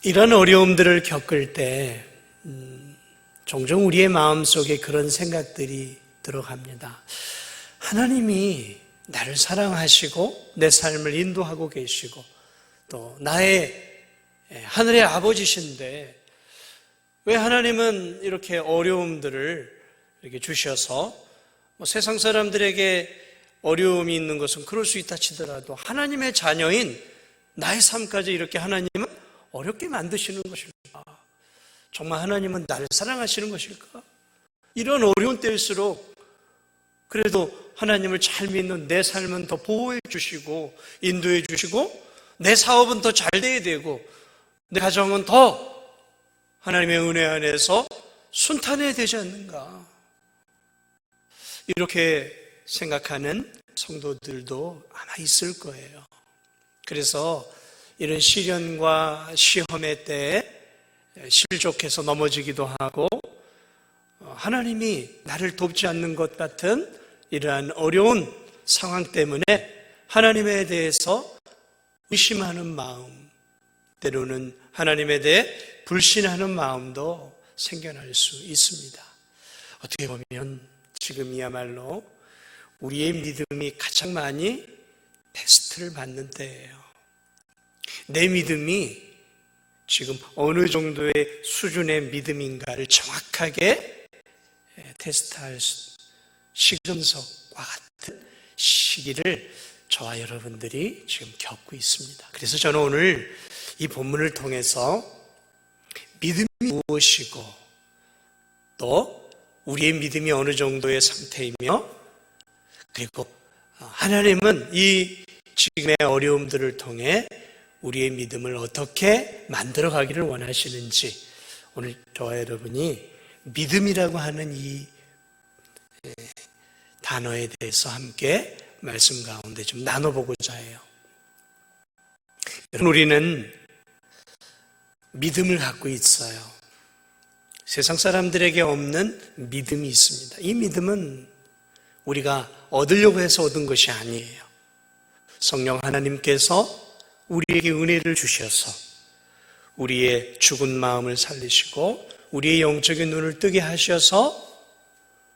이런 어려움들을 겪을 때 종종 우리의 마음속에 그런 생각들이 들어갑니다. 하나님이 나를 사랑하시고 내 삶을 인도하고 계시고 또 나의 하늘의 아버지신데 왜 하나님은 이렇게 어려움들을 이렇게 주셔서 세상 사람들에게 어려움이 있는 것은 그럴 수 있다 치더라도 하나님의 자녀인 나의 삶까지 이렇게 하나님은 어렵게 만드시는 것일까? 정말 하나님은 나를 사랑하시는 것일까? 이런 어려운 때일수록 그래도 하나님을 잘 믿는 내 삶은 더 보호해 주시고 인도해 주시고 내 사업은 더 잘 돼야 되고 내 가정은 더 하나님의 은혜 안에서 순탄해야 되지 않는가? 이렇게 생각하는 성도들도 아마 있을 거예요. 그래서 이런 시련과 시험의 때에 실족해서 넘어지기도 하고 하나님이 나를 돕지 않는 것 같은 이러한 어려운 상황 때문에 하나님에 대해서 의심하는 마음, 때로는 하나님에 대해 불신하는 마음도 생겨날 수 있습니다. 어떻게 보면 지금이야말로 우리의 믿음이 가장 많이 테스트를 받는 때예요. 내 믿음이 지금 어느 정도의 수준의 믿음인가를 정확하게 테스트할 시금석과 같은 시기를 저와 여러분들이 지금 겪고 있습니다. 그래서 저는 오늘 이 본문을 통해서 믿음이 무엇이고 또 우리의 믿음이 어느 정도의 상태이며 그리고 하나님은 이 지금의 어려움들을 통해 우리의 믿음을 어떻게 만들어가기를 원하시는지 오늘 저와 여러분이 믿음이라고 하는 이 단어에 대해서 함께 말씀 가운데 좀 나눠보고자 해요. 우리는 믿음을 갖고 있어요. 세상 사람들에게 없는 믿음이 있습니다. 이 믿음은 우리가 얻으려고 해서 얻은 것이 아니에요. 성령 하나님께서 우리에게 은혜를 주셔서 우리의 죽은 마음을 살리시고 우리의 영적인 눈을 뜨게 하셔서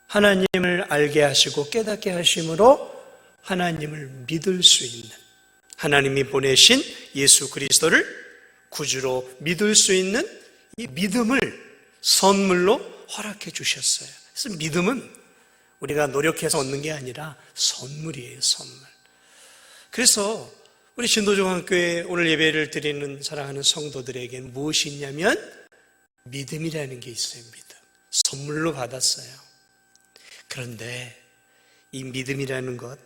하나님을 알게 하시고 깨닫게 하심으로 하나님을 믿을 수 있는 하나님이 보내신 예수 그리스도를 구주로 믿을 수 있는 이 믿음을 선물로 허락해 주셨어요. 그래서 믿음은 우리가 노력해서 얻는 게 아니라 선물이에요, 선물. 그래서 우리 진도중앙교회 오늘 예배를 드리는 사랑하는 성도들에게는 무엇이 있냐면 믿음이라는 게 있어요. 믿음. 선물로 받았어요. 그런데 이 믿음이라는 것,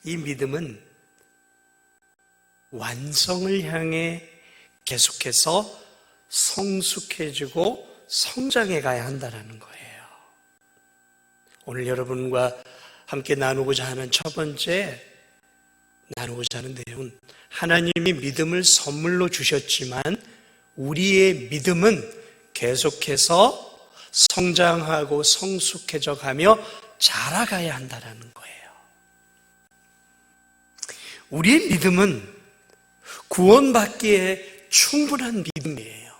이 믿음은 완성을 향해 계속해서 성숙해지고 성장해 가야 한다는 거예요. 오늘 여러분과 함께 나누고자 하는 첫 번째 나누고자 하는 내용은 하나님이 믿음을 선물로 주셨지만 우리의 믿음은 계속해서 성장하고 성숙해져 가며 자라가야 한다는 거예요. 우리의 믿음은 구원받기에 충분한 믿음이에요.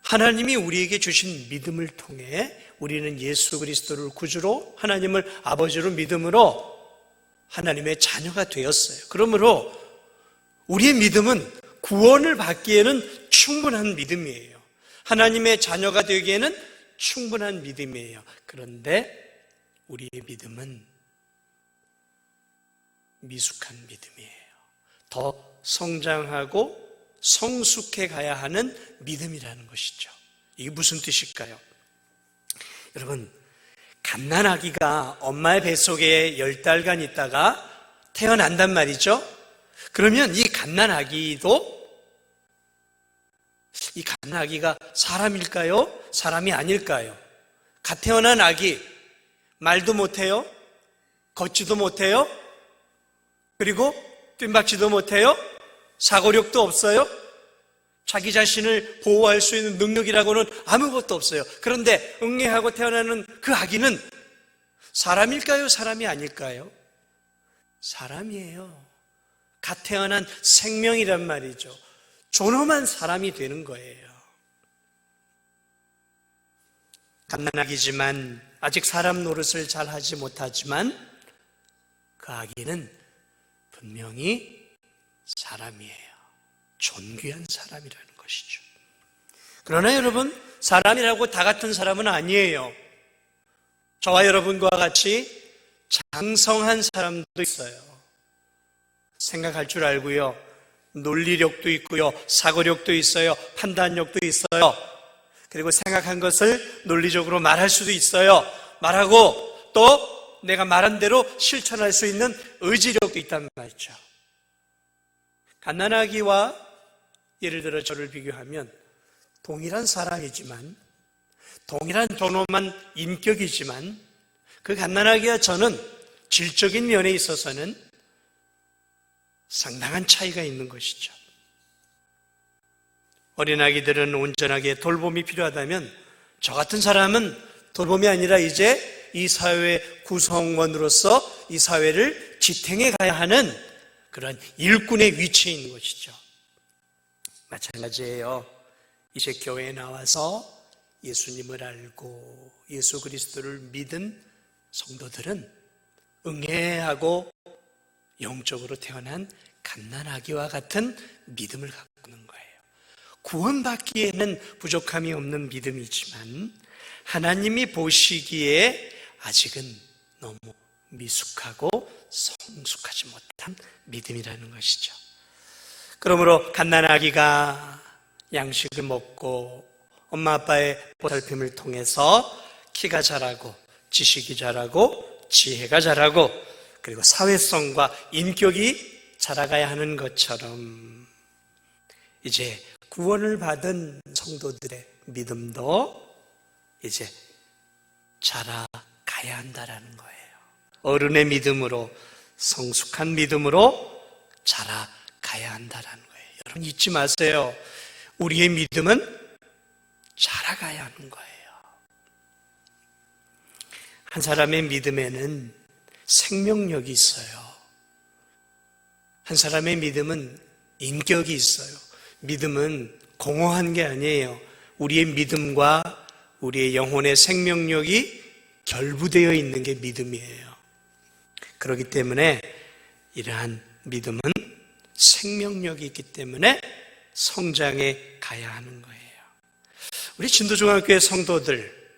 하나님이 우리에게 주신 믿음을 통해 우리는 예수 그리스도를 구주로 하나님을 아버지로 믿음으로 하나님의 자녀가 되었어요. 그러므로 우리의 믿음은 구원을 받기에는 충분한 믿음이에요. 하나님의 자녀가 되기에는 충분한 믿음이에요. 그런데 우리의 믿음은 미숙한 믿음이에요. 더 성장하고 성숙해 가야 하는 믿음이라는 것이죠. 이게 무슨 뜻일까요? 여러분, 갓난아기가 엄마의 뱃속에 10달간 있다가 태어난단 말이죠. 그러면 이 갓난아기도 이 갓난아기가 사람일까요? 사람이 아닐까요? 갓 태어난 아기 말도 못해요? 걷지도 못해요? 그리고 뜀박지도 못해요? 사고력도 없어요? 자기 자신을 보호할 수 있는 능력이라고는 아무것도 없어요. 그런데 응애하고 태어나는 그 아기는 사람일까요? 사람이 아닐까요? 사람이에요. 갓 태어난 생명이란 말이죠. 존엄한 사람이 되는 거예요. 갓난아기지만 아직 사람 노릇을 잘 하지 못하지만 그 아기는 분명히 사람이에요. 존귀한 사람이라는 것이죠. 그러나 여러분, 사람이라고 다 같은 사람은 아니에요. 저와 여러분과 같이 장성한 사람도 있어요. 생각할 줄 알고요. 논리력도 있고요. 사고력도 있어요. 판단력도 있어요. 그리고 생각한 것을 논리적으로 말할 수도 있어요. 말하고 또 내가 말한 대로 실천할 수 있는 의지력도 있단 말이죠. 갓난아기와 예를 들어 저를 비교하면 동일한 사람이지만, 동일한 존엄한 인격이지만 그 갓난아기와 저는 질적인 면에 있어서는 상당한 차이가 있는 것이죠. 어린아기들은 온전하게 돌봄이 필요하다면 저 같은 사람은 돌봄이 아니라 이제 이 사회의 구성원으로서 이 사회를 지탱해 가야 하는 그런 일꾼의 위치에 있는 것이죠. 마찬가지예요. 이제 교회에 나와서 예수님을 알고 예수 그리스도를 믿은 성도들은 응애하고 영적으로 태어난 갓난아기와 같은 믿음을 갖고 있는 거예요. 구원받기에는 부족함이 없는 믿음이지만 하나님이 보시기에 아직은 너무 미숙하고 성숙하지 못한 믿음이라는 것이죠. 그러므로 갓난아기가 양식을 먹고 엄마 아빠의 보살핌을 통해서 키가 자라고 지식이 자라고 지혜가 자라고 그리고 사회성과 인격이 자라가야 하는 것처럼 이제 구원을 받은 성도들의 믿음도 이제 자라가야 한다라는 거예요. 어른의 믿음으로, 성숙한 믿음으로 자라가야 한다라는 거예요. 여러분 잊지 마세요. 우리의 믿음은 자라가야 하는 거예요. 한 사람의 믿음에는 생명력이 있어요. 한 사람의 믿음은 인격이 있어요. 믿음은 공허한 게 아니에요. 우리의 믿음과 우리의 영혼의 생명력이 결부되어 있는 게 믿음이에요. 그렇기 때문에 이러한 믿음은 생명력이 있기 때문에 성장해 가야 하는 거예요. 우리 진도중학교의 성도들,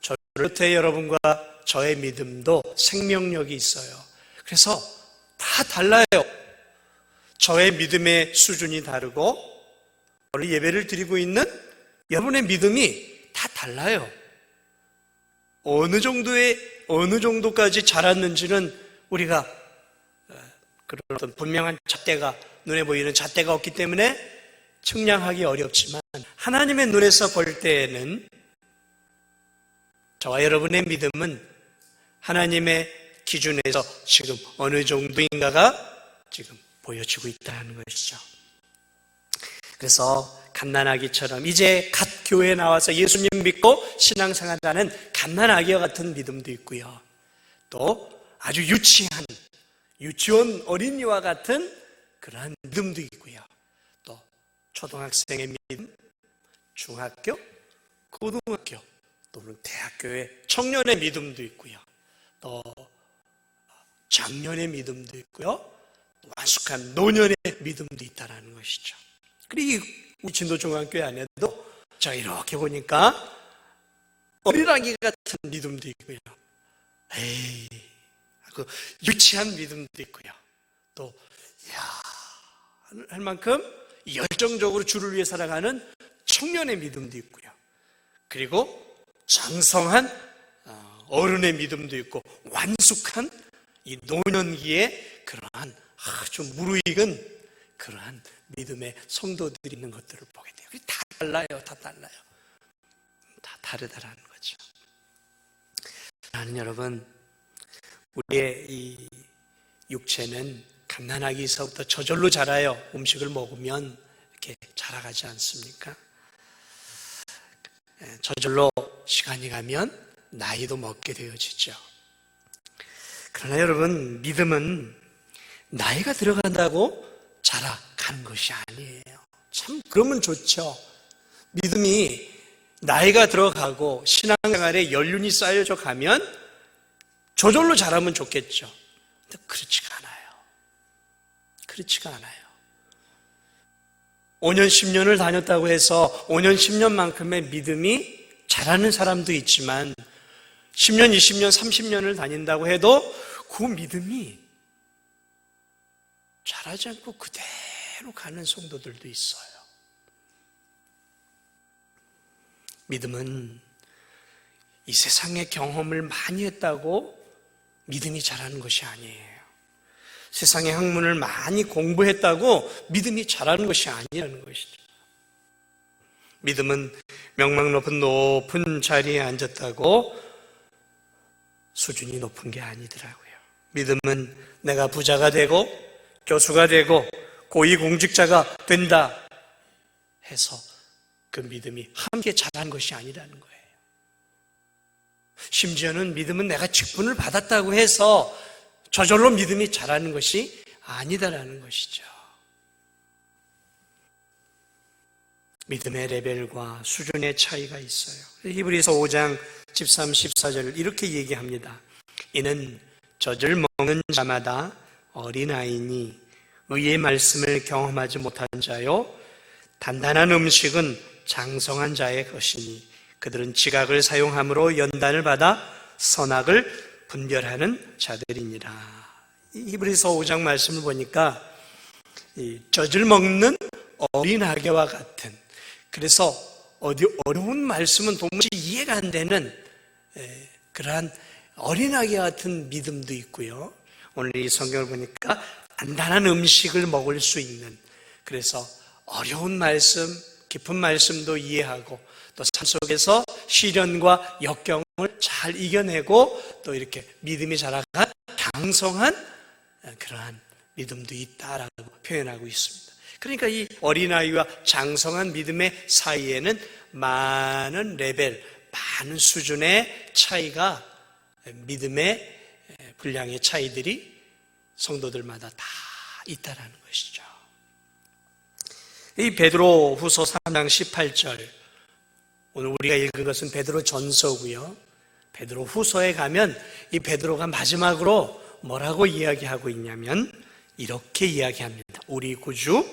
저를 비롯해 여러분과 저의 믿음도 생명력이 있어요. 그래서 다 달라요. 저의 믿음의 수준이 다르고 우리 예배를 드리고 있는 여러분의 믿음이 다 달라요. 어느 정도까지 자랐는지는 우리가 그런 어떤 분명한 잣대가, 눈에 보이는 잣대가 없기 때문에 측량하기 어렵지만 하나님의 눈에서 볼 때에는 저와 여러분의 믿음은 하나님의 기준에서 지금 어느 정도인가가 지금 보여지고 있다는 것이죠. 그래서 갓난아기처럼 이제 갓 교회에 나와서 예수님 믿고 신앙생활하는 갓난아기와 같은 믿음도 있고요. 또 아주 유치원 어린이와 같은 그러한 믿음도 있고요. 또 초등학생의 믿음, 중학교, 고등학교, 또는 대학교의 청년의 믿음도 있고요. 또 장년의 믿음도 있고요. 완숙한 노년의 믿음도 있다는 것이죠. 그리고 우리 진도중학교 안에도 제가 이렇게 보니까 어린아기 같은 믿음도 있고요. 그 유치한 믿음도 있고요. 또 할 만큼 열정적으로 주를 위해 살아가는 청년의 믿음도 있고요. 그리고 장성한 어른의 믿음도 있고 완숙한 이 노년기에 그러한 아주 무르익은 그러한 믿음의 성도들이 있는 것들을 보게 돼요. 다 달라요. 다 다르다라는 거죠. 나는 여러분, 우리의 이 육체는 갓난아기서부터 저절로 자라요. 음식을 먹으면 이렇게 자라가지 않습니까? 저절로 시간이 가면 나이도 먹게 되어지죠. 그러나 여러분, 믿음은 나이가 들어간다고 자라가는 것이 아니에요. 참 그러면 좋죠. 믿음이 나이가 들어가고 신앙생활에 연륜이 쌓여져 가면 저절로 자라면 좋겠죠. 근데 그렇지가 않아요. 그렇지가 않아요. 5년, 10년을 다녔다고 해서 5년, 10년만큼의 믿음이 자라는 사람도 있지만 10년, 20년, 30년을 다닌다고 해도 그 믿음이 자라지 않고 그대로 가는 성도들도 있어요. 믿음은 이 세상의 경험을 많이 했다고 믿음이 자라는 것이 아니에요. 세상의 학문을 많이 공부했다고 믿음이 자라는 것이 아니라는 것이죠. 믿음은 명망 높은 자리에 앉았다고 수준이 높은 게 아니더라고요. 믿음은 내가 부자가 되고 교수가 되고 고위공직자가 된다 해서 그 믿음이 함께 자란 것이 아니라는 거예요. 심지어는 믿음은 내가 직분을 받았다고 해서 저절로 믿음이 자라는 것이 아니다라는 것이죠. 믿음의 레벨과 수준의 차이가 있어요. 히브리서 5장 13, 14절을 이렇게 얘기합니다. 이는 젖을 먹는 자마다 어린아이니 의의 말씀을 경험하지 못한 자요 단단한 음식은 장성한 자의 것이니 그들은 지각을 사용함으로 연단을 받아 선악을 분별하는 자들이니라. 히브리서 5장 말씀을 보니까 젖을 먹는 어린아기와 같은, 그래서 어려운 말씀은 도무지 이해가 안 되는 그러한 어린아기 같은 믿음도 있고요. 오늘 이 성경을 보니까 단단한 음식을 먹을 수 있는, 그래서 어려운 말씀, 깊은 말씀도 이해하고 또 삶 속에서 시련과 역경을 잘 이겨내고 또 이렇게 믿음이 자라간 장성한 그러한 믿음도 있다라고 표현하고 있습니다. 그러니까 이 어린아이와 장성한 믿음의 사이에는 많은 레벨, 많은 수준의 차이가, 믿음의 분량의 차이들이 성도들마다 다 있다라는 것이죠. 이 베드로 후서 3장 18절, 오늘 우리가 읽은 것은 베드로 전서고요. 베드로 후서에 가면 이 베드로가 마지막으로 뭐라고 이야기하고 있냐면 이렇게 이야기합니다. 우리 구주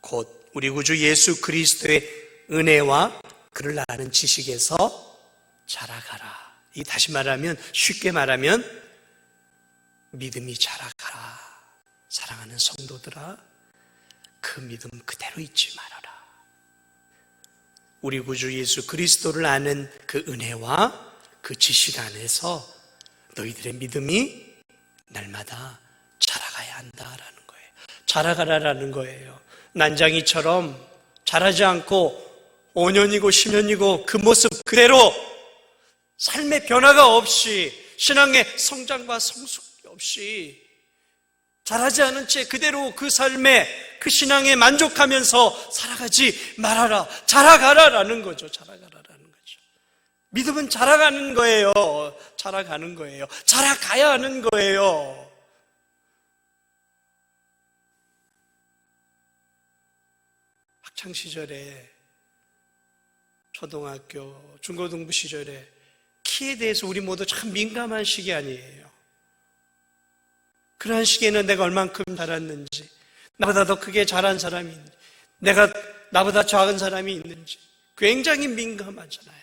곧 우리 구주 예수 그리스도의 은혜와 그를 아는 지식에서 자라가라. 이 다시 말하면, 쉽게 말하면 믿음이 자라가라. 사랑하는 성도들아, 그 믿음 그대로 잊지 말아라. 우리 구주 예수 그리스도를 아는 그 은혜와 그 지식 안에서 너희들의 믿음이 날마다 자라가야 한다라는 거예요. 자라가라라는 거예요. 난장이처럼 자라지 않고 5년이고 10년이고 그 모습 그대로 삶의 변화가 없이, 신앙의 성장과 성숙이 없이 자라지 않은 채 그대로 그 삶에, 그 신앙에 만족하면서 살아가지 말아라. 자라가라라는 거죠. 자라가라라는 거죠. 믿음은 자라가는 거예요. 자라가는 거예요. 자라가야 하는 거예요. 학창시절에, 초등학교, 중고등부 시절에 키에 대해서 우리 모두 참 민감한 시기 아니에요. 그러한 시기에는 내가 얼만큼 자랐는지, 나보다 더 크게 자란 사람이 있는지, 내가 나보다 작은 사람이 있는지 굉장히 민감하잖아요.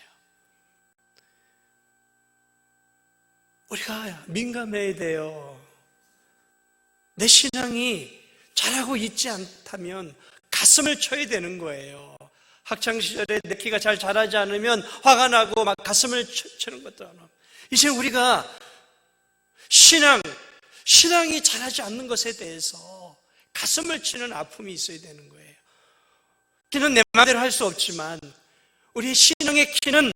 우리가 민감해야 돼요. 내 신앙이 자라고 있지 않다면 가슴을 쳐야 되는 거예요. 학창시절에 내 키가 잘 자라지 않으면 화가 나고 막 가슴을 치는 것도 안 하고, 이제 우리가 신앙이 자라지 않는 것에 대해서 가슴을 치는 아픔이 있어야 되는 거예요. 키는 내 마음대로 할 수 없지만 우리의 신앙의 키는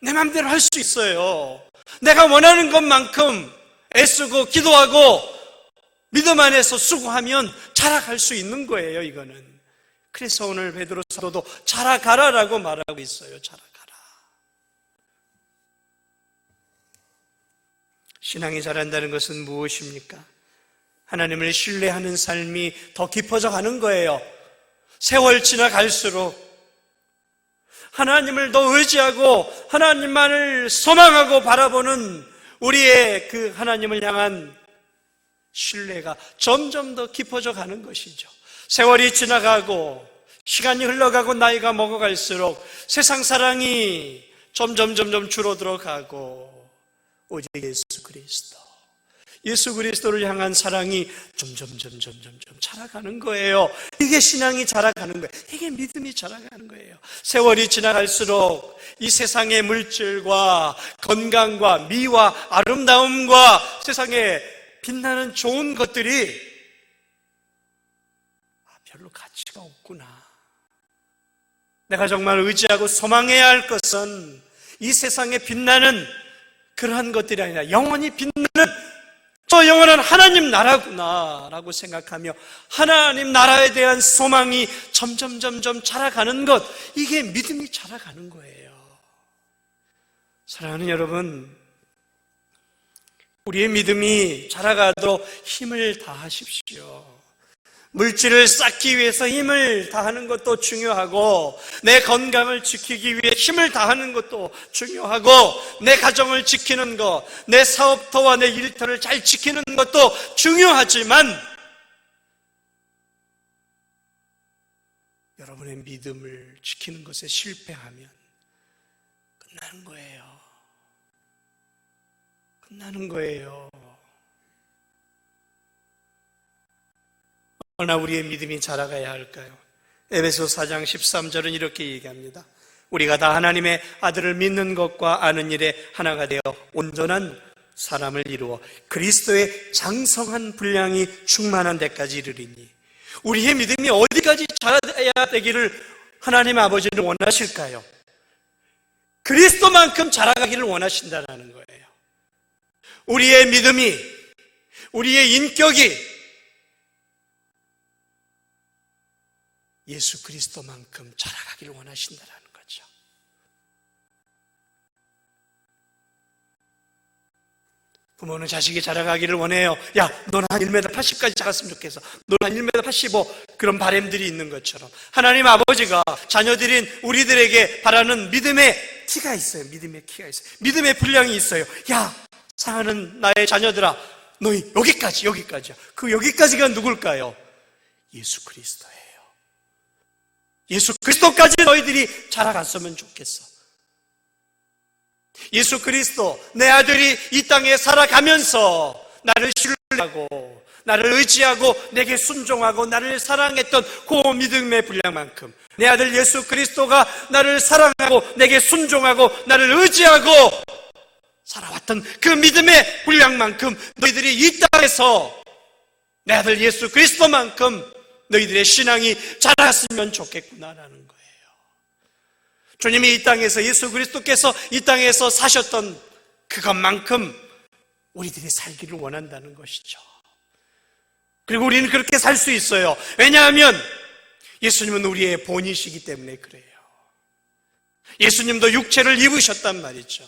내 마음대로 할 수 있어요. 내가 원하는 것만큼 애쓰고 기도하고 믿음 안에서 수고하면 자라갈 수 있는 거예요, 이거는. 그래서 오늘 베드로 사도도 자라가라라고 말하고 있어요. 자라가라. 신앙이 자란다는 것은 무엇입니까? 하나님을 신뢰하는 삶이 더 깊어져 가는 거예요. 세월 지나갈수록 하나님을 더 의지하고 하나님만을 소망하고 바라보는 우리의 그 하나님을 향한 신뢰가 점점 더 깊어져 가는 것이죠. 세월이 지나가고 시간이 흘러가고 나이가 먹어갈수록 세상 사랑이 점점 줄어들어 가고 오직 예수 그리스도를 향한 사랑이 점점 자라가는 거예요. 이게 신앙이 자라가는 거예요. 이게 믿음이 자라가는 거예요. 세월이 지나갈수록 이 세상의 물질과 건강과 미와 아름다움과 세상에 빛나는 좋은 것들이 별로 가치가 없구나. 내가 정말 의지하고 소망해야 할 것은 이 세상에 빛나는 그러한 것들이 아니라 영원히 빛나는 저 영원한 하나님 나라구나 라고 생각하며 하나님 나라에 대한 소망이 점점 자라가는 것, 이게 믿음이 자라가는 거예요. 사랑하는 여러분, 우리의 믿음이 자라가도록 힘을 다하십시오. 물질을 쌓기 위해서 힘을 다하는 것도 중요하고, 내 건강을 지키기 위해 힘을 다하는 것도 중요하고, 내 가정을 지키는 것, 내 사업터와 내 일터를 잘 지키는 것도 중요하지만, 여러분의 믿음을 지키는 것에 실패하면 끝나는 거예요. 끝나는 거예요. 얼마나 우리의 믿음이 자라가야 할까요? 에베소 4장 13절은 이렇게 얘기합니다. 우리가 다 하나님의 아들을 믿는 것과 아는 일에 하나가 되어 온전한 사람을 이루어 그리스도의 장성한 분량이 충만한 데까지 이르리니, 우리의 믿음이 어디까지 자라야 되기를 하나님 아버지는 원하실까요? 그리스도만큼 자라가기를 원하신다는 거예요. 우리의 믿음이, 우리의 인격이 예수 그리스도만큼 자라가기를 원하신다는 거죠. 부모는 자식이 자라가기를 원해요. 야, 너는 한 1m 80까지 자랐으면 좋겠어. 너는 한 1m 85 그런 바람들이 있는 것처럼 하나님 아버지가 자녀들인 우리들에게 바라는 믿음의 키가 있어요. 믿음의 키가 있어요. 믿음의 분량이 있어요. 야, 사랑하는 나의 자녀들아, 너희 여기까지야. 그 여기까지가 누굴까요? 예수 그리스도예요. 예수 그리스도까지 너희들이 자라갔으면 좋겠어. 예수 그리스도, 내 아들이 이 땅에 살아가면서 나를 신뢰하고 나를 의지하고 내게 순종하고 나를 사랑했던 그 믿음의 분량만큼, 내 아들 예수 그리스도가 나를 사랑하고 내게 순종하고 나를 의지하고 살아왔던 그 믿음의 분량만큼 너희들이 이 땅에서 내 아들 예수 그리스도만큼 너희들의 신앙이 자랐으면 좋겠구나라는 거예요. 주님이 이 땅에서, 예수 그리스도께서 이 땅에서 사셨던 그것만큼 우리들이 살기를 원한다는 것이죠. 그리고 우리는 그렇게 살 수 있어요. 왜냐하면 예수님은 우리의 본이시기 때문에 그래요. 예수님도 육체를 입으셨단 말이죠.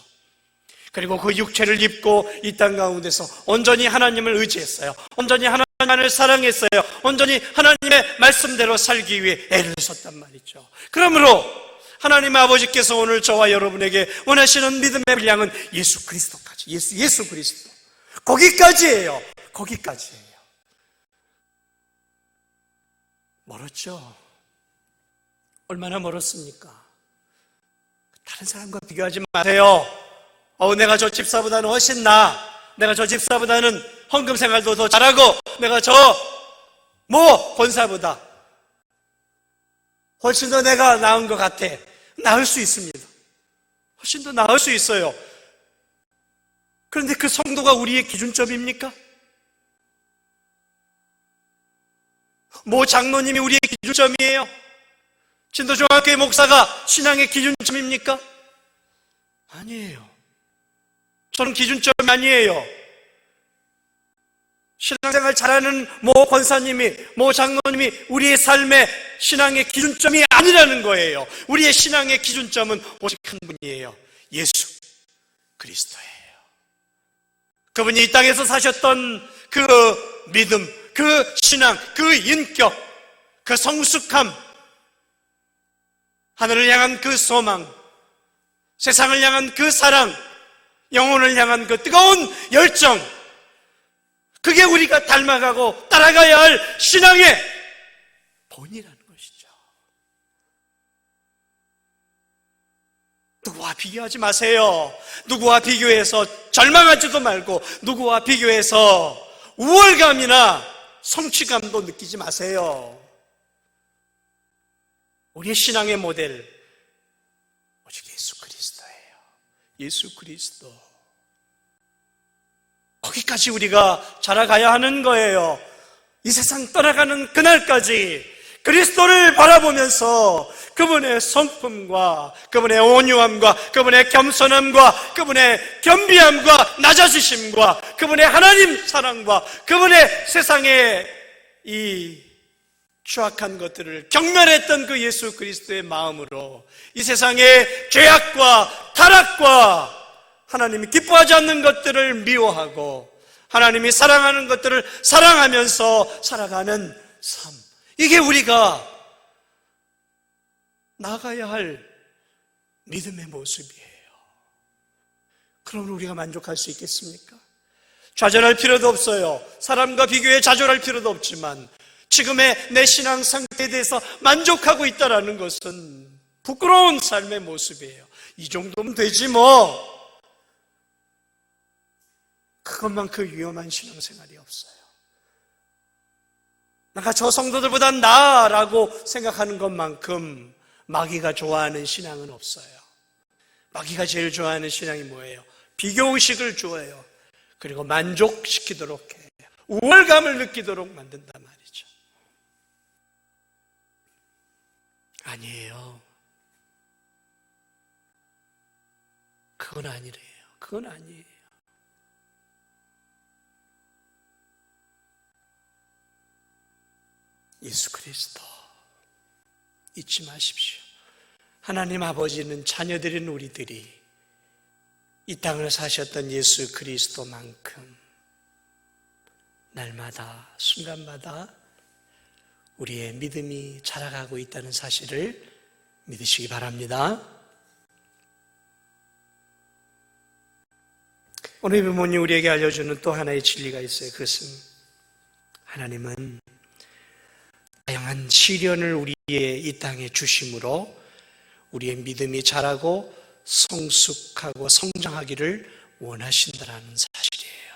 그리고 그 육체를 입고 이 땅 가운데서 온전히 하나님을 의지했어요. 온전히 하나님을 사랑했어요. 온전히 하나님의 말씀대로 살기 위해 애를 썼단 말이죠. 그러므로 하나님 아버지께서 오늘 저와 여러분에게 원하시는 믿음의 분량은 예수 그리스도까지, 예수 그리스도, 거기까지예요. 거기까지예요. 멀었죠? 얼마나 멀었습니까? 다른 사람과 비교하지 마세요. 내가 저 집사보다는 훨씬 내가 저 집사보다는 헌금 생활도 더 잘하고, 내가 권사보다 훨씬 더 내가 나은 것 같아. 나을 수 있습니다. 훨씬 더 나을 수 있어요. 그런데 그 성도가 우리의 기준점입니까? 장로님이 우리의 기준점이에요? 진도중앙교회 목사가 신앙의 기준점입니까? 아니에요. 저는 기준점이 아니에요. 신앙생활 잘하는 권사님이, 장로님이 우리의 삶의 신앙의 기준점이 아니라는 거예요. 우리의 신앙의 기준점은 오직 한 분이에요. 예수 그리스도예요. 그분이 이 땅에서 사셨던 그 믿음, 그 신앙, 그 인격, 그 성숙함, 하늘을 향한 그 소망, 세상을 향한 그 사랑, 영혼을 향한 그 뜨거운 열정, 그게 우리가 닮아가고 따라가야 할 신앙의 본이라는 것이죠. 누구와 비교하지 마세요. 누구와 비교해서 절망하지도 말고, 누구와 비교해서 우월감이나 성취감도 느끼지 마세요. 우리의 신앙의 모델, 오직 예수 그리스도예요. 예수 그리스도. 거기까지 우리가 자라가야 하는 거예요. 이 세상 떠나가는 그날까지 그리스도를 바라보면서 그분의 성품과 그분의 온유함과 그분의 겸손함과 그분의 겸비함과 낮아지심과 그분의 하나님 사랑과 그분의 세상의 이 추악한 것들을 경멸했던 그 예수 그리스도의 마음으로 이 세상의 죄악과 타락과 하나님이 기뻐하지 않는 것들을 미워하고 하나님이 사랑하는 것들을 사랑하면서 살아가는 삶, 이게 우리가 나가야 할 믿음의 모습이에요. 그러면 우리가 만족할 수 있겠습니까? 좌절할 필요도 없어요. 사람과 비교해 좌절할 필요도 없지만 지금의 내 신앙 상태에 대해서 만족하고 있다는 것은 부끄러운 삶의 모습이에요. 이 정도면 되지 뭐. 그것만큼 위험한 신앙생활이 없어요. 내가 저 성도들보다 나아라고 생각하는 것만큼 마귀가 좋아하는 신앙은 없어요. 마귀가 제일 좋아하는 신앙이 뭐예요? 비교의식을 주어요. 그리고 만족시키도록 해요. 우월감을 느끼도록 만든단 말이죠. 아니에요. 그건 아니래요. 그건 아니에요. 예수 그리스도 잊지 마십시오. 하나님 아버지는 자녀들인 우리들이 이 땅을 사셨던 예수 그리스도만큼 날마다 순간마다 우리의 믿음이 자라가고 있다는 사실을 믿으시기 바랍니다. 오늘 부모님 우리에게 알려주는 또 하나의 진리가 있어요. 그것은 하나님은 다양한 시련을 우리의 이 땅에 주심으로 우리의 믿음이 자라고 성숙하고 성장하기를 원하신다는 사실이에요.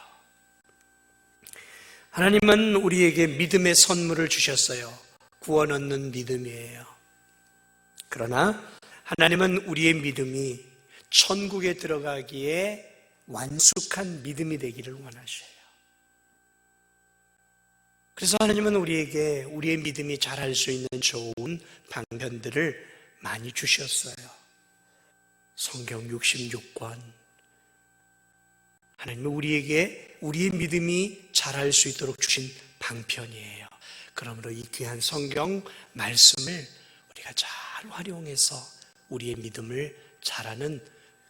하나님은 우리에게 믿음의 선물을 주셨어요. 구원 얻는 믿음이에요. 그러나 하나님은 우리의 믿음이 천국에 들어가기에 완숙한 믿음이 되기를 원하셔요. 그래서 하나님은 우리에게 우리의 믿음이 자랄 수 있는 좋은 방편들을 많이 주셨어요. 성경 66권. 하나님은 우리에게 우리의 믿음이 자랄 수 있도록 주신 방편이에요. 그러므로 이 귀한 성경 말씀을 우리가 잘 활용해서 우리의 믿음을 자라는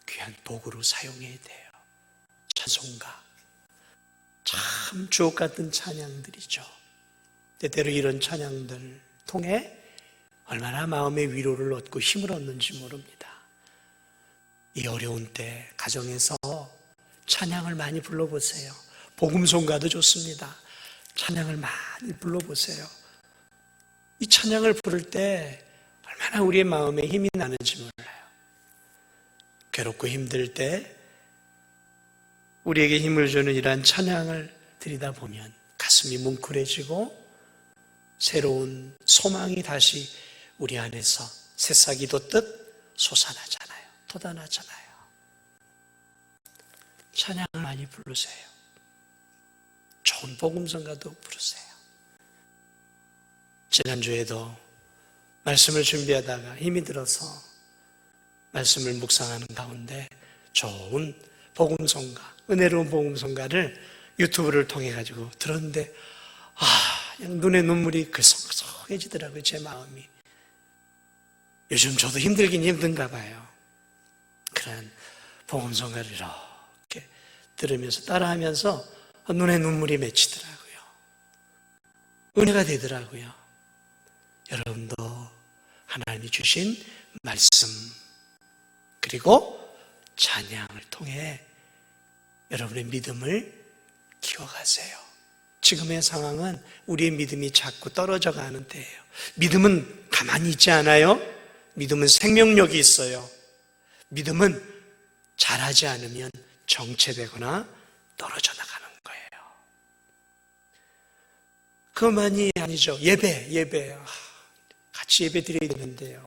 귀한 도구로 사용해야 돼요. 찬송가. 참 주옥 같은 찬양들이죠. 때때로 이런 찬양들 통해 얼마나 마음의 위로를 얻고 힘을 얻는지 모릅니다. 이 어려운 때 가정에서 찬양을 많이 불러보세요. 복음송가도 좋습니다. 찬양을 많이 불러보세요. 이 찬양을 부를 때 얼마나 우리의 마음에 힘이 나는지 몰라요. 괴롭고 힘들 때 우리에게 힘을 주는 이러한 찬양을 드리다 보면 가슴이 뭉클해지고 새로운 소망이 다시 우리 안에서 새싹이 돋듯 솟아나잖아요. 돋아나잖아요. 찬양을 많이 부르세요. 좋은 복음성가도 부르세요. 지난주에도 말씀을 준비하다가 힘이 들어서 말씀을 묵상하는 가운데 좋은 복음성가, 은혜로운 복음성가를 유튜브를 통해 가지고 들었는데 그냥 눈에 눈물이 글썽글썽해지더라고요. 제 마음이. 요즘 저도 힘들긴 힘든가 봐요. 그런 복음성가를 이렇게 들으면서 따라하면서 눈에 눈물이 맺히더라고요. 은혜가 되더라고요. 여러분도 하나님이 주신 말씀 그리고 찬양을 통해 여러분의 믿음을 키워가세요. 지금의 상황은 우리의 믿음이 자꾸 떨어져 가는 때예요. 믿음은 가만히 있지 않아요. 믿음은 생명력이 있어요. 믿음은 잘하지 않으면 정체되거나 떨어져 나가는 거예요. 그것만이 아니죠. 예배. 같이 예배 드려야 되는데요.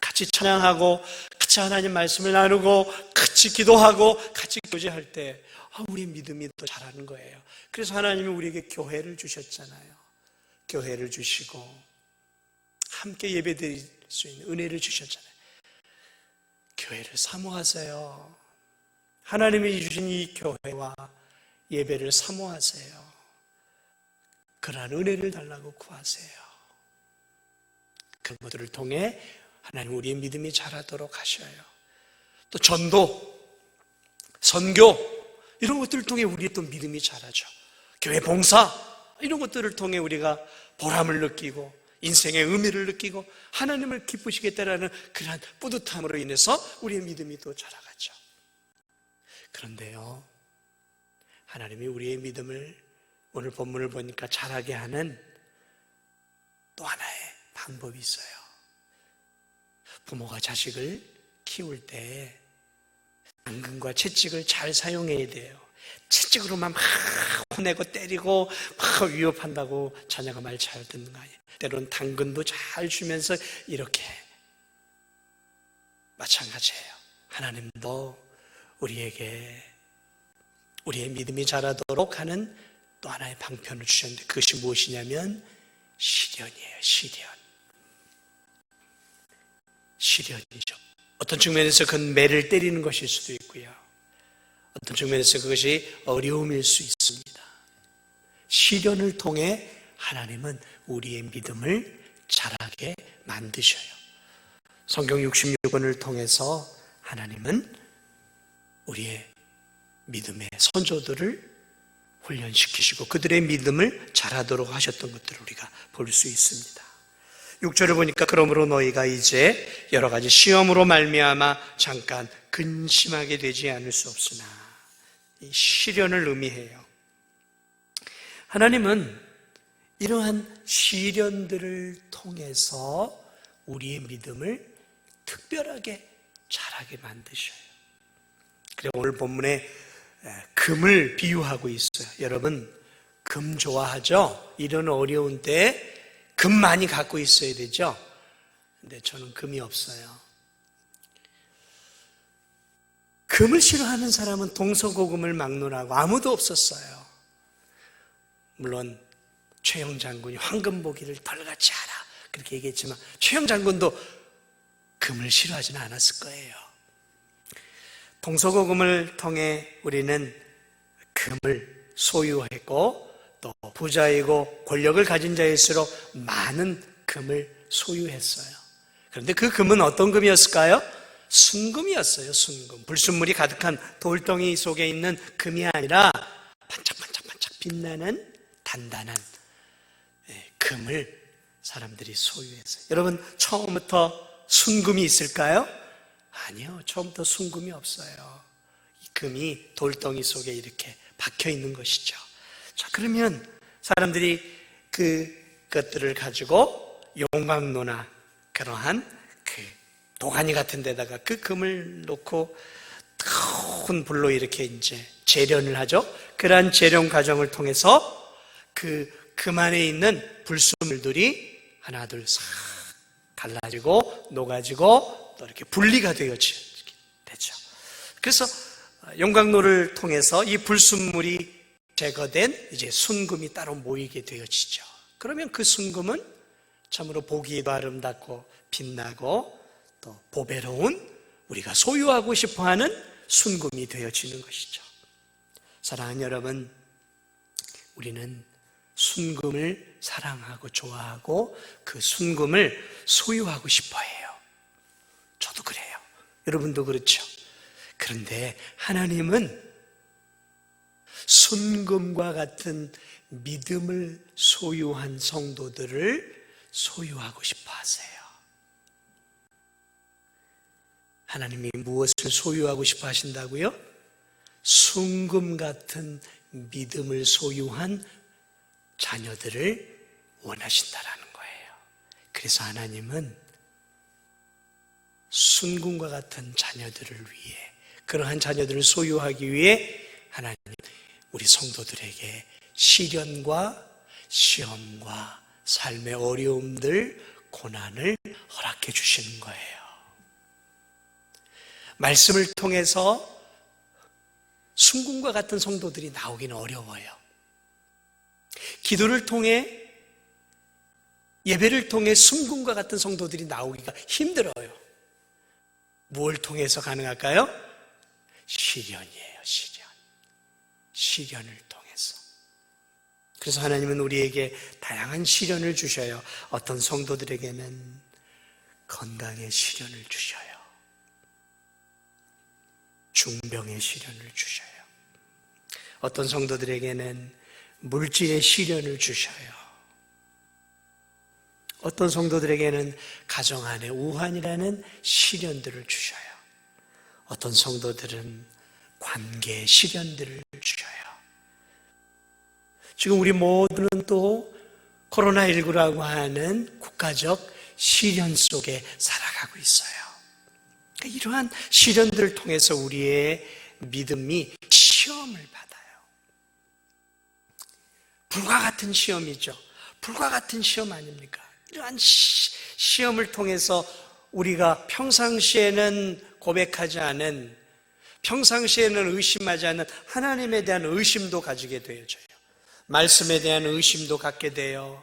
같이 찬양하고 같이 하나님 말씀을 나누고 같이 기도하고 같이 교제할 때 우리의 믿음이 더 자라는 거예요. 그래서 하나님이 우리에게 교회를 주셨잖아요. 교회를 주시고 함께 예배 드릴 수 있는 은혜를 주셨잖아요. 교회를 사모하세요. 하나님이 주신 이 교회와 예배를 사모하세요. 그러한 은혜를 달라고 구하세요. 그것들을 통해 하나님 우리의 믿음이 자라도록 하셔요. 또 전도, 선교 이런 것들을 통해 우리의 또 믿음이 자라죠. 교회 봉사 이런 것들을 통해 우리가 보람을 느끼고 인생의 의미를 느끼고 하나님을 기쁘시겠다라는 그러한 뿌듯함으로 인해서 우리의 믿음이 또 자라가죠. 그런데요, 하나님이 우리의 믿음을 오늘 본문을 보니까 자라게 하는 또 하나의 방법이 있어요. 부모가 자식을 키울 때 당근과 채찍을 잘 사용해야 돼요. 채찍으로만 막 혼내고 때리고 막 위협한다고 자녀가 말 잘 듣는 거 아니에요. 때로는 당근도 잘 주면서 이렇게 마찬가지예요. 하나님도 우리에게 우리의 믿음이 자라도록 하는 또 하나의 방편을 주셨는데 그것이 무엇이냐면 시련이에요. 시련이죠. 어떤 측면에서 그건 매를 때리는 것일 수도 있고요. 어떤 측면에서 그것이 어려움일 수 있습니다. 시련을 통해 하나님은 우리의 믿음을 자라게 만드셔요. 성경 66권을 통해서 하나님은 우리의 믿음의 선조들을 훈련시키시고 그들의 믿음을 자라도록 하셨던 것들을 우리가 볼 수 있습니다. 6절을 보니까 그러므로 너희가 이제 여러 가지 시험으로 말미암아 잠깐 근심하게 되지 않을 수 없으나 이 시련을 의미해요. 하나님은 이러한 시련들을 통해서 우리의 믿음을 특별하게 자라게 만드셔요. 그리고 오늘 본문에 금을 비유하고 있어요. 여러분 금 좋아하죠? 이런 어려운 때에 금 많이 갖고 있어야 되죠? 근데 저는 금이 없어요. 금을 싫어하는 사람은 동서고금을 막론하고 아무도 없었어요. 물론 최영 장군이 황금 보기를 덜같이 하라 그렇게 얘기했지만 최영 장군도 금을 싫어하지는 않았을 거예요. 동서고금을 통해 우리는 금을 소유했고 또 부자이고 권력을 가진 자일수록 많은 금을 소유했어요. 그런데 그 금은 어떤 금이었을까요? 순금이었어요. 순금. 불순물이 가득한 돌덩이 속에 있는 금이 아니라 반짝반짝반짝 빛나는 단단한 금을 사람들이 소유했어요. 여러분 처음부터 순금이 있을까요? 아니요. 처음부터 순금이 없어요. 이 금이 돌덩이 속에 이렇게 박혀 있는 것이죠. 자, 그러면 사람들이 그것들을 가지고 용광로나 그러한 그 도가니 같은 데다가 그 금을 놓고 뜨거운 불로 이렇게 이제 재련을 하죠. 그러한 재련 과정을 통해서 그 금 안에 있는 불순물들이 하나 둘 싹 갈라지고 녹아지고 또 이렇게 분리가 되죠. 그래서 용광로를 통해서 이 불순물이 제거된 이제 순금이 따로 모이게 되어지죠. 그러면 그 순금은 참으로 보기에도 아름답고 빛나고 또 보배로운 우리가 소유하고 싶어하는 순금이 되어지는 것이죠. 사랑하는 여러분, 우리는 순금을 사랑하고 좋아하고 그 순금을 소유하고 싶어 해요. 저도 그래요. 여러분도 그렇죠. 그런데 하나님은 순금과 같은 믿음을 소유한 성도들을 소유하고 싶어 하세요. 하나님이 무엇을 소유하고 싶어 하신다고요? 순금 같은 믿음을 소유한 자녀들을 원하신다라는 거예요. 그래서 하나님은 순금과 같은 자녀들을 위해, 그러한 자녀들을 소유하기 위해 하나님 우리 성도들에게 시련과 시험과 삶의 어려움들, 고난을 허락해 주시는 거예요. 말씀을 통해서 순금과 같은 성도들이 나오기는 어려워요. 기도를 통해, 예배를 통해 순금과 같은 성도들이 나오기가 힘들어요. 뭘 통해서 가능할까요? 시련이에요, 시련. 시련을 통해서. 그래서 하나님은 우리에게 다양한 시련을 주셔요. 어떤 성도들에게는 건강의 시련을 주셔요. 중병의 시련을 주셔요. 어떤 성도들에게는 물질의 시련을 주셔요. 어떤 성도들에게는 가정 안에 우환이라는 시련들을 주셔요. 어떤 성도들은 관계의 시련들을 주셔요. 지금 우리 모두는 또 코로나19라고 하는 국가적 시련 속에 살아가고 있어요. 이러한 시련들을 통해서 우리의 믿음이 시험을 받아요. 불과 같은 시험이죠. 불과 같은 시험 아닙니까? 이러한 시험을 통해서 우리가 평상시에는 고백하지 않은, 평상시에는 의심하지 않는 하나님에 대한 의심도 가지게 되어져요. 말씀에 대한 의심도 갖게 돼요.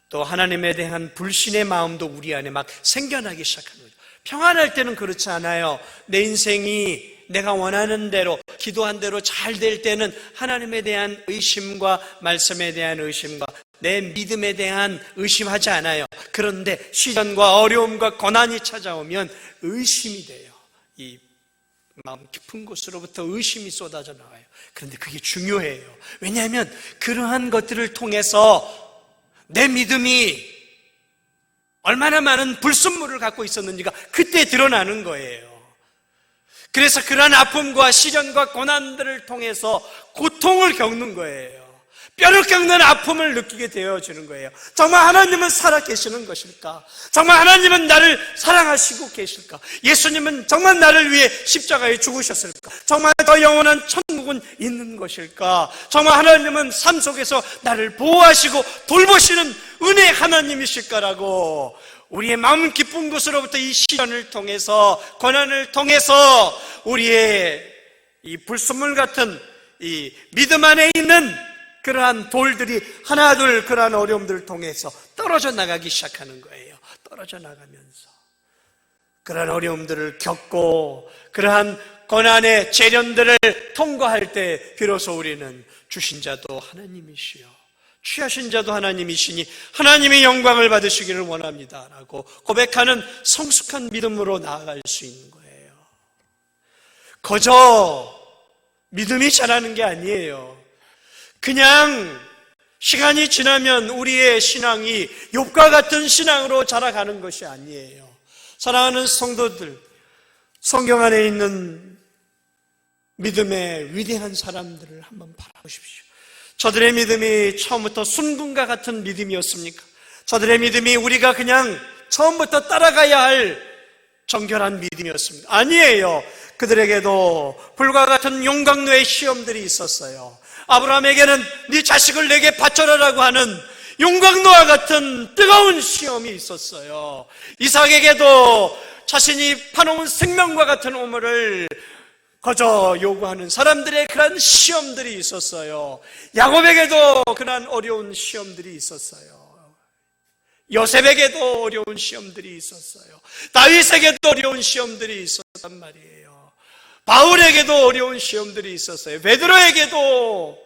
또 하나님에 대한 불신의 마음도 우리 안에 막 생겨나기 시작하는 거죠. 평안할 때는 그렇지 않아요. 내 인생이 내가 원하는 대로, 기도한 대로 잘 될 때는 하나님에 대한 의심과 말씀에 대한 의심과 내 믿음에 대한 의심하지 않아요. 그런데 시련과 어려움과 고난이 찾아오면 의심이 돼요. 이 마음 깊은 곳으로부터 의심이 쏟아져 나와요. 그런데 그게 중요해요. 왜냐하면 그러한 것들을 통해서 내 믿음이 얼마나 많은 불순물을 갖고 있었는지가 그때 드러나는 거예요. 그래서 그러한 아픔과 시련과 고난들을 통해서 고통을 겪는 거예요. 뼈를 깎는 아픔을 느끼게 되어지는 거예요. 정말 하나님은 살아계시는 것일까? 정말 하나님은 나를 사랑하시고 계실까? 예수님은 정말 나를 위해 십자가에 죽으셨을까? 정말 더 영원한 천국은 있는 것일까? 정말 하나님은 삶 속에서 나를 보호하시고 돌보시는 은혜 하나님이실까라고 우리의 마음 깊은 곳으로부터 이 시련을 통해서, 고난을 통해서 우리의 이 불순물 같은 이 믿음 안에 있는 그러한 돌들이 하나둘 그러한 어려움들을 통해서 떨어져 나가기 시작하는 거예요. 떨어져 나가면서 그러한 어려움들을 겪고 그러한 고난의 재련들을 통과할 때 비로소 우리는 주신 자도 하나님이시요 취하신 자도 하나님이시니 하나님의 영광을 받으시기를 원합니다 라고 고백하는 성숙한 믿음으로 나아갈 수 있는 거예요. 거저 믿음이 자라는 게 아니에요. 그냥 시간이 지나면 우리의 신앙이 욥과 같은 신앙으로 자라가는 것이 아니에요. 사랑하는 성도들, 성경 안에 있는 믿음의 위대한 사람들을 한번 바라보십시오. 저들의 믿음이 처음부터 순금과 같은 믿음이었습니까? 저들의 믿음이 우리가 그냥 처음부터 따라가야 할 정결한 믿음이었습니다. 아니에요. 그들에게도 불과 같은 용광로의 시험들이 있었어요. 아브라함에게는 네 자식을 내게 바쳐라라고 하는 용광로와 같은 뜨거운 시험이 있었어요. 이삭에게도 자신이 파놓은 생명과 같은 오물을 거저 요구하는 사람들의 그런 시험들이 있었어요. 야곱에게도 그런 어려운 시험들이 있었어요. 요셉에게도 어려운 시험들이 있었어요. 다윗에게도 어려운 시험들이 있었단 말이에요. 바울에게도 어려운 시험들이 있었어요. 베드로에게도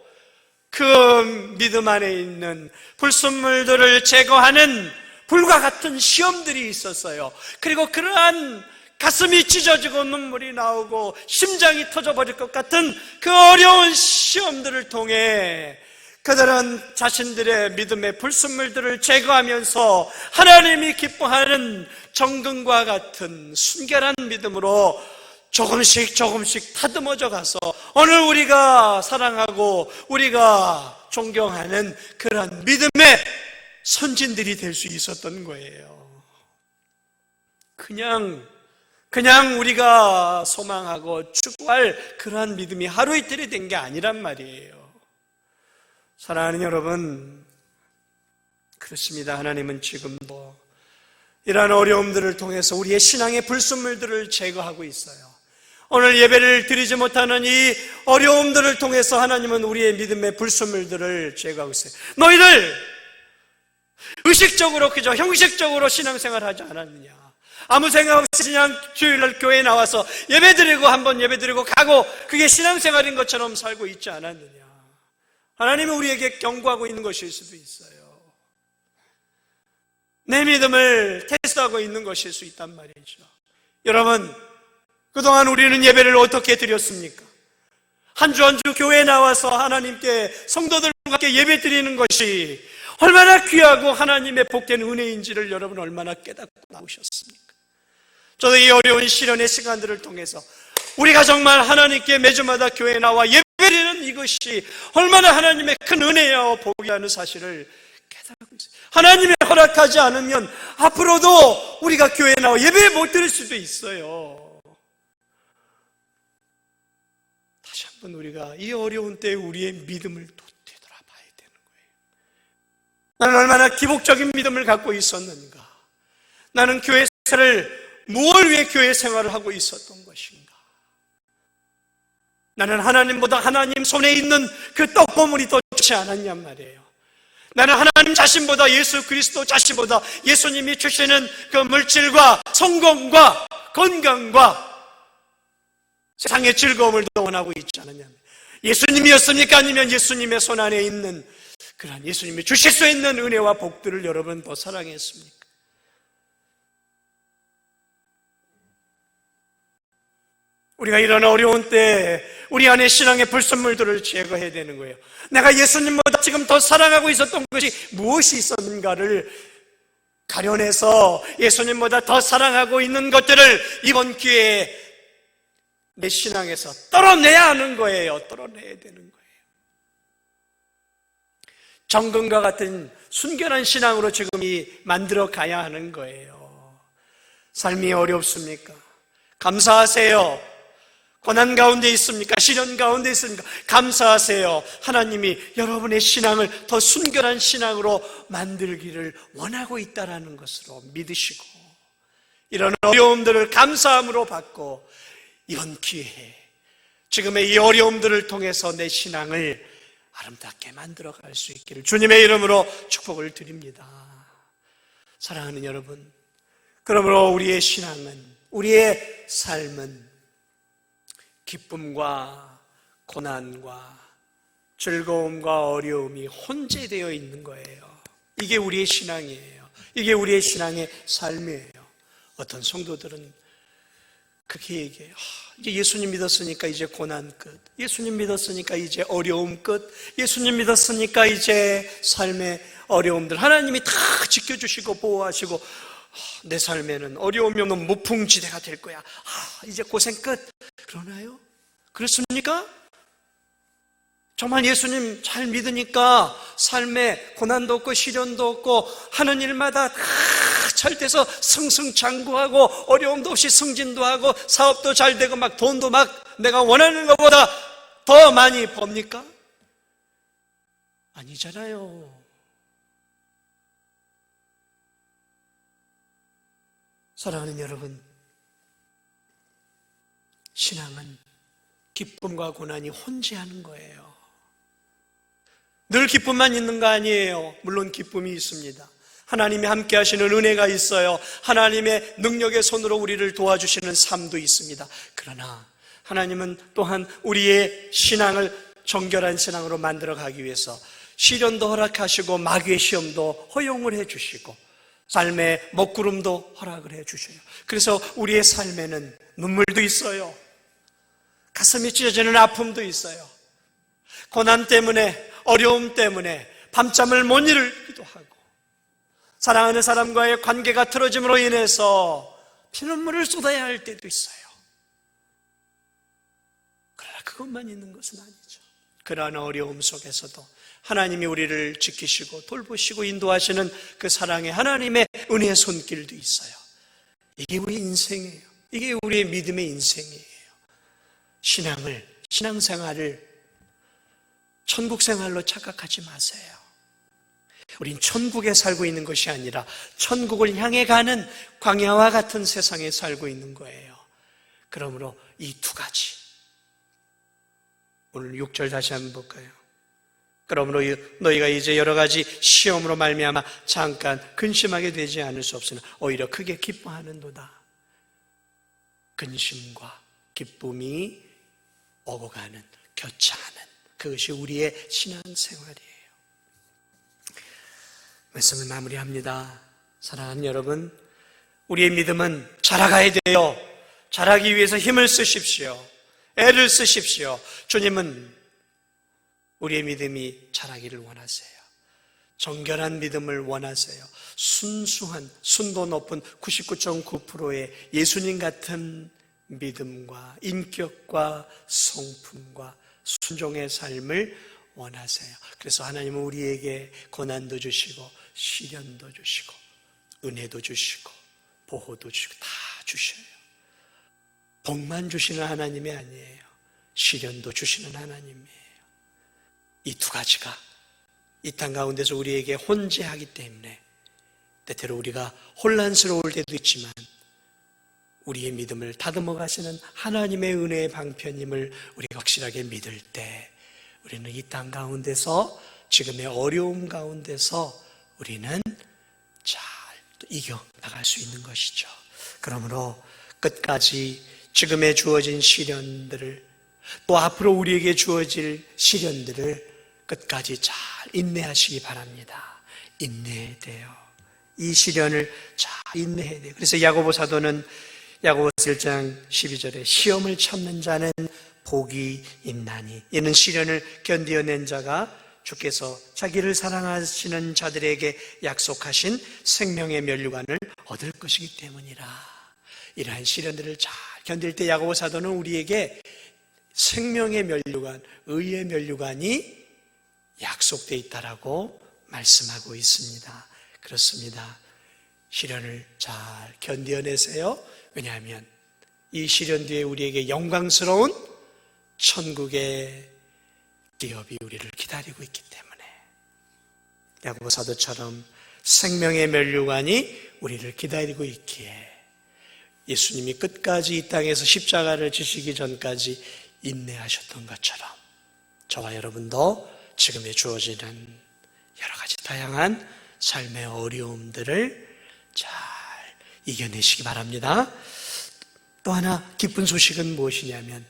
그 믿음 안에 있는 불순물들을 제거하는 불과 같은 시험들이 있었어요. 그리고 그러한 가슴이 찢어지고 눈물이 나오고 심장이 터져버릴 것 같은 그 어려운 시험들을 통해 그들은 자신들의 믿음의 불순물들을 제거하면서 하나님이 기뻐하는 정금과 같은 순결한 믿음으로 조금씩 다듬어져 가서 오늘 우리가 사랑하고 우리가 존경하는 그런 믿음의 선진들이 될 수 있었던 거예요. 그냥 우리가 소망하고 추구할 그러한 믿음이 하루 이틀이 된 게 아니란 말이에요. 사랑하는 여러분, 그렇습니다. 하나님은 지금도 이러한 어려움들을 통해서 우리의 신앙의 불순물들을 제거하고 있어요. 오늘 예배를 드리지 못하는 이 어려움들을 통해서 하나님은 우리의 믿음의 불순물들을 제거하고 있어요. 너희들 의식적으로 그저 형식적으로 신앙생활 하지 않았느냐? 아무 생각 없이 그냥 주일날 교회에 나와서 예배드리고 한번 예배드리고 가고 그게 신앙생활인 것처럼 살고 있지 않았느냐? 하나님이 우리에게 경고하고 있는 것일 수도 있어요. 내 믿음을 테스트하고 있는 것일 수 있단 말이죠. 여러분, 그동안 우리는 예배를 어떻게 드렸습니까? 한 주 한 주 교회에 나와서 하나님께 성도들과 함께 예배 드리는 것이 얼마나 귀하고 하나님의 복된 은혜인지를 여러분 얼마나 깨닫고 나오셨습니까? 저도 이 어려운 시련의 시간들을 통해서 우리가 정말 하나님께 매주마다 교회에 나와 예배드리는 이것이 얼마나 하나님의 큰 은혜요 복이라는 사실을 깨닫고 있어요. 하나님이 허락하지 않으면 앞으로도 우리가 교회에 나와 예배 못 드릴 수도 있어요. 다시 한번 우리가 이 어려운 때에 우리의 믿음을 또 되돌아봐야 되는 거예요. 나는 얼마나 기복적인 믿음을 갖고 있었는가? 나는 교회 생활을 무엇을 위해 교회 생활을 하고 있었던 것인가? 나는 하나님보다 하나님 손에 있는 그 떡보물이 더 좋지 않았냔 말이에요. 나는 하나님 자신보다 예수 그리스도 자신보다 예수님이 주시는 그 물질과 성공과 건강과 세상의 즐거움을 더 원하고 있지 않느냐. 예수님이었습니까? 아니면 예수님의 손 안에 있는 그런 예수님이 주실 수 있는 은혜와 복들을 여러분 더 사랑했습니까? 우리가 이런 어려운 때 우리 안에 신앙의 불순물들을 제거해야 되는 거예요. 내가 예수님보다 지금 더 사랑하고 있었던 것이 무엇이 있었는가를 가려내서 예수님보다 더 사랑하고 있는 것들을 이번 기회에 내 신앙에서 떨어내야 하는 거예요. 떨어내야 되는 거예요. 정금과 같은 순결한 신앙으로 지금이 만들어 가야 하는 거예요. 삶이 어렵습니까? 감사하세요. 고난 가운데 있습니까? 시련 가운데 있습니까? 감사하세요. 하나님이 여러분의 신앙을 더 순결한 신앙으로 만들기를 원하고 있다는 것으로 믿으시고 이런 어려움들을 감사함으로 받고 이번 기회에 지금의 이 어려움들을 통해서 내 신앙을 아름답게 만들어갈 수 있기를 주님의 이름으로 축복을 드립니다. 사랑하는 여러분, 그러므로 우리의 신앙은, 우리의 삶은 기쁨과 고난과 즐거움과 어려움이 혼재되어 있는 거예요. 이게 우리의 신앙이에요. 이게 우리의 신앙의 삶이에요. 어떤 성도들은 그렇게 얘기해요. 이제 예수님 믿었으니까 이제 고난 끝. 예수님 믿었으니까 이제 어려움 끝. 예수님 믿었으니까 이제 삶의 어려움들 하나님이 다 지켜주시고 보호하시고 내 삶에는 어려움이 없는 무풍지대가 될 거야. 이제 고생 끝. 그러나요? 그렇습니까? 정말 예수님 잘 믿으니까 삶에 고난도 없고 시련도 없고 하는 일마다 다 잘 돼서 승승장구하고 어려움도 없이 승진도 하고 사업도 잘 되고 막 돈도 막 내가 원하는 것보다 더 많이 법니까? 아니잖아요. 사랑하는 여러분, 신앙은 기쁨과 고난이 혼재하는 거예요. 늘 기쁨만 있는 거 아니에요. 물론 기쁨이 있습니다. 하나님이 함께 하시는 은혜가 있어요. 하나님의 능력의 손으로 우리를 도와주시는 삶도 있습니다. 그러나 하나님은 또한 우리의 신앙을 정결한 신앙으로 만들어가기 위해서 시련도 허락하시고 마귀의 시험도 허용을 해주시고 삶의 먹구름도 허락을 해주셔요. 그래서 우리의 삶에는 눈물도 있어요. 가슴이 찢어지는 아픔도 있어요. 고난 때문에 어려움 때문에 밤잠을 못 이루기도 하고, 사랑하는 사람과의 관계가 틀어짐으로 인해서 피눈물을 쏟아야 할 때도 있어요. 그러나 그것만 있는 것은 아니죠. 그러한 어려움 속에서도 하나님이 우리를 지키시고 돌보시고 인도하시는 그 사랑의 하나님의 은혜의 손길도 있어요. 이게 우리 인생이에요. 이게 우리의 믿음의 인생이에요. 신앙생활을 천국 생활로 착각하지 마세요. 우린 천국에 살고 있는 것이 아니라 천국을 향해 가는 광야와 같은 세상에 살고 있는 거예요. 그러므로 이 두 가지, 오늘 6절 다시 한번 볼까요? 그러므로 너희가 이제 여러 가지 시험으로 말미암아 잠깐 근심하게 되지 않을 수 없으나 오히려 크게 기뻐하는도다. 근심과 기쁨이 오고 가는, 교차하는, 그것이 우리의 신앙생활이에요. 말씀을 마무리합니다. 사랑하는 여러분, 우리의 믿음은 자라가야 돼요. 자라기 위해서 힘을 쓰십시오. 애를 쓰십시오. 주님은 우리의 믿음이 자라기를 원하세요. 정결한 믿음을 원하세요. 순수한, 순도 높은 99.9%의 예수님 같은 믿음과 인격과 성품과 순종의 삶을 원하세요. 그래서 하나님은 우리에게 고난도 주시고 시련도 주시고 은혜도 주시고 보호도 주시고 다 주셔요. 복만 주시는 하나님이 아니에요. 시련도 주시는 하나님이에요. 이 두 가지가 이 땅 가운데서 우리에게 혼재하기 때문에 때때로 우리가 혼란스러울 때도 있지만 우리의 믿음을 다듬어 가시는 하나님의 은혜의 방편임을 우리가 확실하게 믿을 때 우리는 이 땅 가운데서, 지금의 어려움 가운데서 우리는 잘 이겨나갈 수 있는 것이죠. 그러므로 끝까지 지금에 주어진 시련들을, 또 앞으로 우리에게 주어질 시련들을 끝까지 잘 인내하시기 바랍니다. 인내해야 돼요. 이 시련을 잘 인내해야 돼요. 그래서 야고보 사도는 야고보 1장 12절에 시험을 참는 자는 복이 있나니 이는 시련을 견디어낸 자가 주께서 자기를 사랑하시는 자들에게 약속하신 생명의 면류관을 얻을 것이기 때문이라. 이러한 시련들을 잘 견딜 때 야고보 사도는 우리에게 생명의 면류관, 의의 면류관이 약속되어 있다라고 말씀하고 있습니다. 그렇습니다. 시련을 잘 견뎌내세요. 왜냐하면 이 시련 뒤에 우리에게 영광스러운 천국의 기업이 우리를 기다리고 있기 때문에 야고보 사도처럼 생명의 면류관이 우리를 기다리고 있기에 예수님이 끝까지 이 땅에서 십자가를 지시기 전까지 인내하셨던 것처럼 저와 여러분도 지금에 주어지는 여러 가지 다양한 삶의 어려움들을 잘 이겨내시기 바랍니다. 또 하나 기쁜 소식은 무엇이냐면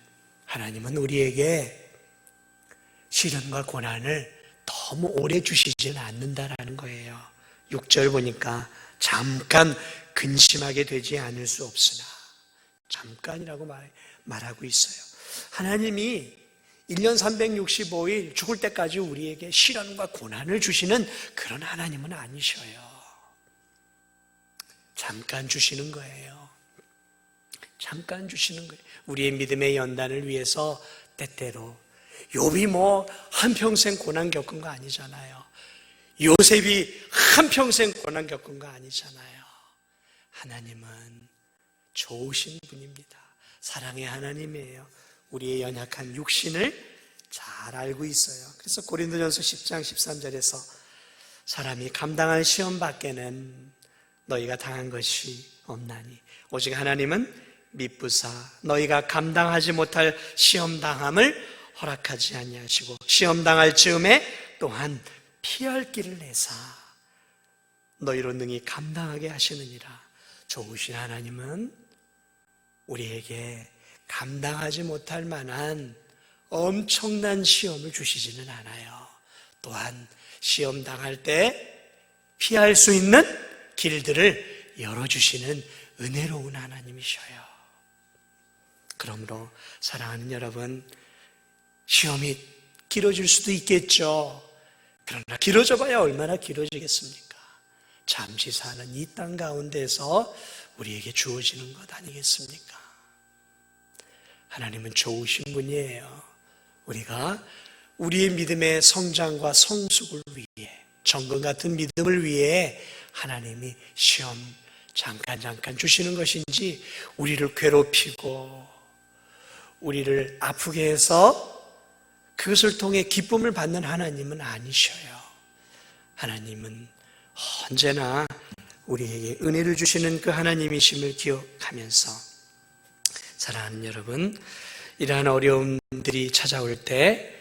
하나님은 우리에게 시련과 고난을 너무 오래 주시지는 않는다라는 거예요. 6절 보니까 잠깐 근심하게 되지 않을 수 없으나, 잠깐이라고 말하고 있어요. 하나님이 1년 365일 죽을 때까지 우리에게 시련과 고난을 주시는 그런 하나님은 아니셔요. 잠깐 주시는 거예요. 잠깐 주시는 거예요. 우리의 믿음의 연단을 위해서 때때로, 욥이 한평생 고난 겪은 거 아니잖아요. 요셉이 한평생 고난 겪은 거 아니잖아요. 하나님은 좋으신 분입니다. 사랑의 하나님이에요. 우리의 연약한 육신을 잘 알고 있어요. 그래서 고린도전서 10장 13절에서 사람이 감당할 시험 밖에는 너희가 당한 것이 없나니 오직 하나님은 미쁘사 너희가 감당하지 못할 시험 당함을 허락하지 아니하시고 시험 당할 즈음에 또한 피할 길을 내사 너희로 능히 감당하게 하시느니라. 좋으신 하나님은 우리에게 감당하지 못할 만한 엄청난 시험을 주시지는 않아요. 또한 시험 당할 때 피할 수 있는 길들을 열어주시는 은혜로운 하나님이셔요. 그러므로 사랑하는 여러분, 시험이 길어질 수도 있겠죠. 그러나 길어져 봐야 얼마나 길어지겠습니까? 잠시 사는 이 땅 가운데서 우리에게 주어지는 것 아니겠습니까? 하나님은 좋으신 분이에요. 우리가 우리의 믿음의 성장과 성숙을 위해, 정금 같은 믿음을 위해 하나님이 시험 잠깐 주시는 것인지, 우리를 괴롭히고 우리를 아프게 해서 그것을 통해 기쁨을 받는 하나님은 아니셔요. 하나님은 언제나 우리에게 은혜를 주시는 그 하나님이심을 기억하면서, 사랑하는 여러분, 이러한 어려움들이 찾아올 때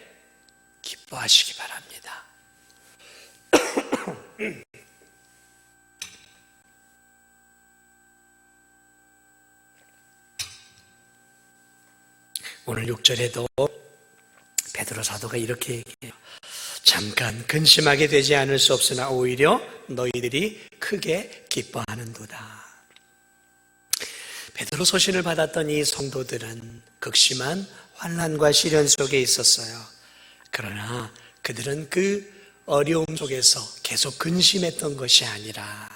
기뻐하시기 바랍니다. 오늘 6절에도 베드로 사도가 이렇게 얘기해요. 잠깐 근심하게 되지 않을 수 없으나 오히려 너희들이 크게 기뻐하는도다. 베드로 소신을 받았던 이 성도들은 극심한 환난과 시련 속에 있었어요. 그러나 그들은 그 어려움 속에서 계속 근심했던 것이 아니라,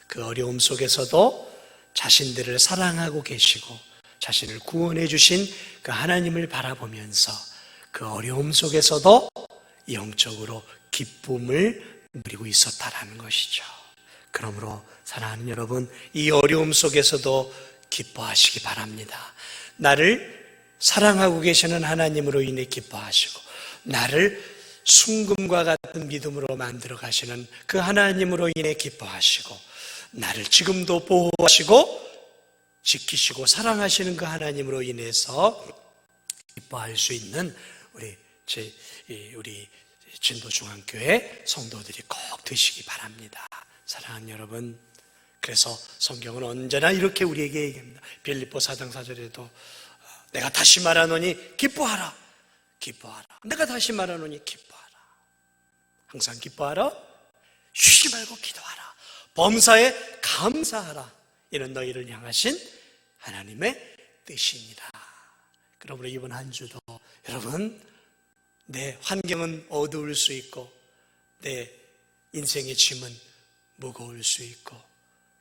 그 어려움 속에서도 자신들을 사랑하고 계시고 자신을 구원해 주신 그 하나님을 바라보면서 그 어려움 속에서도 영적으로 기쁨을 누리고 있었다라는 것이죠. 그러므로 사랑하는 여러분, 이 어려움 속에서도 기뻐하시기 바랍니다. 나를 사랑하고 계시는 하나님으로 인해 기뻐하시고, 나를 순금과 같은 믿음으로 만들어 가시는 그 하나님으로 인해 기뻐하시고, 나를 지금도 보호하시고 지키시고 사랑하시는 그 하나님으로 인해서 기뻐할 수 있는 우리 진도중앙교회 성도들이 꼭 되시기 바랍니다. 사랑하는 여러분, 그래서 성경은 언제나 이렇게 우리에게 얘기합니다. 빌립보 4장 4절에도 내가 다시 말하노니 기뻐하라, 기뻐하라. 내가 다시 말하노니 기뻐하라. 항상 기뻐하라, 쉬지 말고 기도하라, 범사에 감사하라. 이는 너희를 향하신 하나님의 뜻이니라. 그러므로 이번 한 주도 여러분, 내 환경은 어두울 수 있고, 내 인생의 짐은 무거울 수 있고,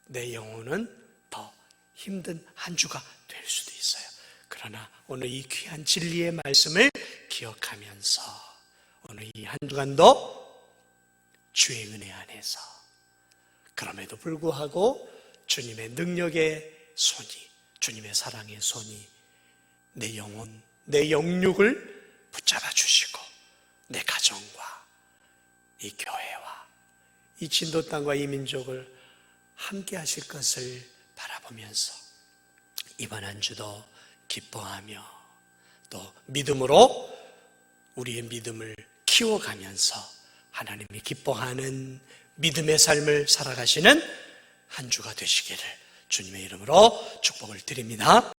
내 영혼은 더 힘든 한 주가 될 수도 있어요. 그러나 오늘 이 귀한 진리의 말씀을 기억하면서 오늘 이 한 주간도 주의 은혜 안에서, 그럼에도 불구하고 주님의 능력의 손이, 주님의 사랑의 손이 내 영혼, 내 영육을 붙잡아 주시고 내 가정과 이 교회와 이 진도 땅과 이 민족을 함께 하실 것을 바라보면서 이번 한 주도 기뻐하며 또 믿음으로 우리의 믿음을 키워가면서 하나님이 기뻐하는 믿음의 삶을 살아가시는 한 주가 되시기를 주님의 이름으로 축복을 드립니다.